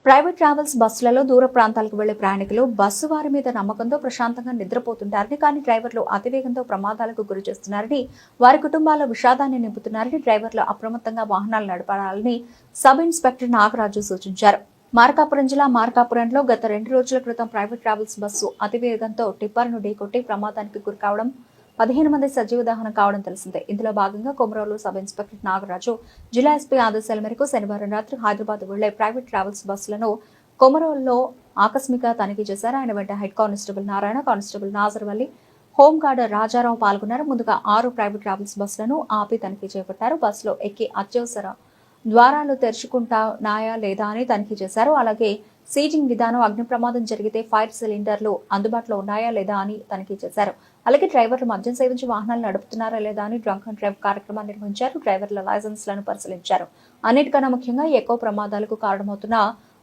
Private travels బస్సులలో దూర ప్రాంతాలకు వెళ్లే ప్రయాణికులు బస్సు వారి మీద నమ్మకంతో ప్రశాంతంగా నిద్రపోతుంటారని, కానీ డ్రైవర్లు అతివేగంతో ప్రమాదాలకు గురి చేస్తున్నారని, వారి కుటుంబాల విషాదాన్ని నింపుతున్నారని డ్రైవర్లు అప్రమత్తంగా వాహనాలు నడపాలని సబ్ ఇన్స్పెక్టర్ నాగరాజు సూచించారు. మార్కాపురం జిల్లా మార్కాపురంలో గత 2 రోజుల క్రితం ప్రైవేట్ ట్రావెల్స్ బస్సు అతివేగంతో టిప్పర్ను ఢీకొట్టి ప్రమాదానికి గురి కావడం, 15 మంది సజీవ దహనం కావడం తెలిసిందే. ఇందులో భాగంగా కొమరోలు సబ్ ఇన్స్పెక్టర్ నాగరాజు జిల్లా ఎస్పీ ఆదేశాల మేరకు శనివారం రాత్రి హైదరాబాద్ వెళ్లే ప్రైవేట్ ట్రావెల్స్ బస్సులను కొమరోలులో ఆకస్మిక తనిఖీ చేశారు. ఆయన వెంట head constable Narayana, constable Nazarvalli, home guard Rajarao పాల్గొన్నారు. ముందుగా 6 ప్రైవేట్ ట్రావెల్స్ బస్సులను ఆపి తనిఖీ చేపట్టారు. బస్సులో ఎక్కి అత్యవసర ద్వారాలు తెరుచుకుంటున్నాయా లేదా అని తనిఖీ చేశారు. అలాగే సీటింగ్ విధానం, అగ్ని ప్రమాదం జరిగితే ఫైర్ సిలిండర్లు అందుబాటులో ఉన్నాయా లేదా అని తనిఖీ చేశారు. అలాగే డ్రైవర్లు మద్యం సేవించి వాహనాలు నడుపుతున్నారా లేదా అని డ్రంక్ అండ్ డ్రైవ్ కార్యక్రమాన్ని నిర్వహించారు. డ్రైవర్ల లైసెన్స్లను పరిశీలించారు. అన్నిటికన్నా ముఖ్యంగా ఎక్కువ ప్రమాదాలకు కారణమవుతున్న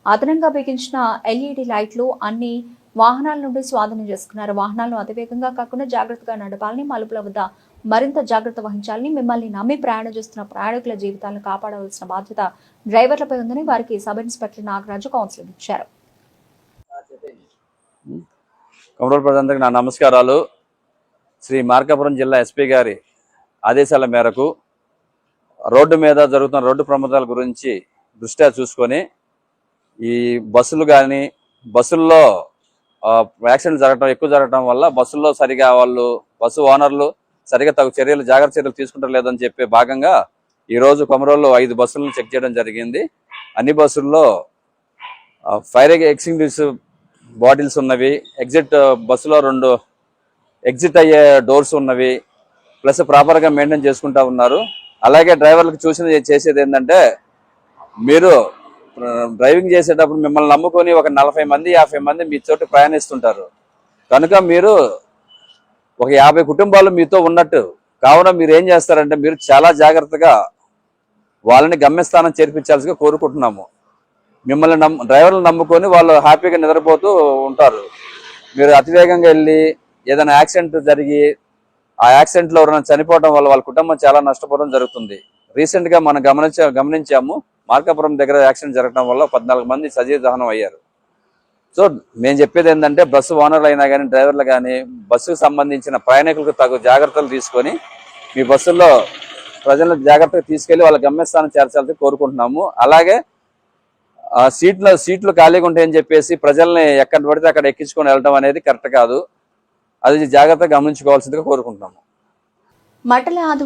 అదనంగా బిగించిన ఎల్ఈడి లైట్లు అన్ని వాహనాల నుండి స్వాధీనం చేసుకున్నారు. వాహనాలను అతివేగంగా కాకుండా జాగ్రత్తగా నడపాలని, మలుపుల వద్ద మరింత జాగ్రత్త వహించాలని, మిమ్మల్ని నమ్మి ప్రయాణం చేస్తున్న ప్రయాణికుల జీవితాలను కాపాడవలసిన బాధ్యత డ్రైవర్లపై ఉందని వారికి సబ్ ఇన్స్పెక్టర్ నాగరాజు కౌన్సిలింగ్ ఇచ్చారు. కొమరోలు ప్రజలందరికీ నా నమస్కారాలు. శ్రీ మార్కాపురం జిల్లా ఎస్పీ గారి ఆదేశాల మేరకు రోడ్డు మీద జరుగుతున్న రోడ్డు ప్రమాదాల గురించి దృష్ట్యా చూసుకొని ఈ బస్సుల్లో యాక్సిడెంట్ ఎక్కువ జరగడం వల్ల బస్సుల్లో సరిగా బస్సు ఓనర్లు సరిగా తగు జాగ్రత్త చర్యలు తీసుకుంటారు లేదని చెప్పే భాగంగా ఈరోజు కొమరోల్లో 5 బస్సులను చెక్ చేయడం జరిగింది. అన్ని బస్సుల్లో ఫైర్ ఎక్స్టింగ్విష్ బాటిల్స్ ఉన్నవి, బస్సులో 2 ఎగ్జిట్ అయ్యే డోర్స్ ఉన్నవి, ప్లస్ ప్రాపర్గా మెయింటైన్ చేసుకుంటా ఉన్నారు. అలాగే డ్రైవర్లకు చేసేది ఏంటంటే, మీరు డ్రైవింగ్ చేసేటప్పుడు మిమ్మల్ని నమ్ముకొని ఒక 40 మంది 50 మంది మీ చోటు ప్రయాణిస్తుంటారు కనుక మీరు ఒక 50 కుటుంబాలు మీతో ఉన్నట్టు. కావున మీరు ఏం చేస్తారంటే, మీరు చాలా జాగ్రత్తగా వాళ్ళని గమ్యస్థానం చేర్పించాల్సిగా కోరుకుంటున్నాము. మిమ్మల్ని డ్రైవర్లు నమ్ముకొని వాళ్ళు హ్యాపీగా నిద్రపోతూ ఉంటారు. మీరు అతివేగంగా వెళ్ళి ఏదైనా యాక్సిడెంట్ జరిగి ఆ యాక్సిడెంట్లో ఎవరైనా చనిపోవడం వల్ల వాళ్ళ కుటుంబం చాలా నష్టపోవడం జరుగుతుంది. రీసెంట్గా మనం గమనించాము, మార్కాపురం దగ్గర యాక్సిడెంట్ జరగడం వల్ల 14 మంది సజీవ దహనం అయ్యారు. సో మేము చెప్పేది ఏంటంటే, బస్సు ఓనర్లు అయినా కానీ డ్రైవర్లు కానీ బస్సుకు సంబంధించిన ప్రయాణికులకు తగు జాగ్రత్తలు తీసుకొని మీ బస్సుల్లో ప్రజలను జాగ్రత్తగా తీసుకెళ్లి వాళ్ళ గమ్యస్థానం చేర్చాలని కోరుకుంటున్నాము. అలాగే సీట్లు ఖాళీగా ఉంటాయని చెప్పేసి ప్రజల్ని ఎక్కడ పడితే అక్కడ ఎక్కించుకొని వెళ్ళడం అనేది కరెక్ట్ కాదు. అది జాగ్రత్తగా గమనించుకోవాల్సిందిగా కోరుకుంటున్నాము.